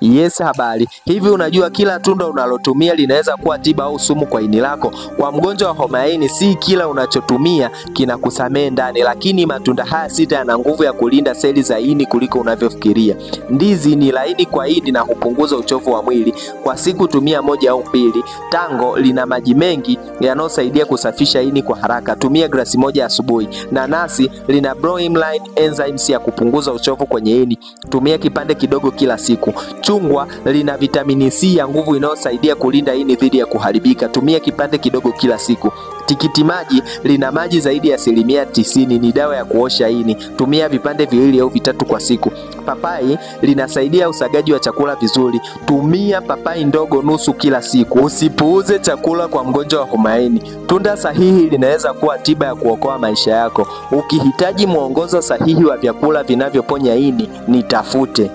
Yes, habari. Hivi unajua kila tunda unalotumia linaweza kuwa tiba au sumu kwa ini lako? Kwa mgonjwa wa homa ya ini, si kila unachotumia kinakusamehe ndani, lakini matunda haya 6 yana nguvu ya kulinda seli za ini kuliko unavyofikiria. Ndizi ni laini kwa ini na hupunguza uchovu wa mwili. Kwa siku tumia 1 au 2. Tango lina maji mengi yanayosaidia kusafisha ini kwa haraka. Tumia glasi 1 asubuhi. Nanasi lina bromelain enzymes ya kupunguza uchovu kwenye ini. Tumia kipande kidogo kila siku. Chungwa lina vitamini C ya nguvu inayosaidia kulinda ini dhidi ya kuharibika. Tumia kipande kidogo kila siku. Tikiti maji lina maji zaidi ya 90%, ni dawa ya kuosha ini. Tumia vipande 2 au 3 kwa siku. Papai linasaidia usagaji wa chakula vizuri. Tumia papai ndogo nusu kila siku. Usipuuze chakula kwa mgonjwa wa homa ya ini. Tunda sahihi linaweza kuwa tiba ya kuokoa maisha yako. Ukihitaji mwongozo sahihi wa vyakula vinavyoponya ini, nitafute.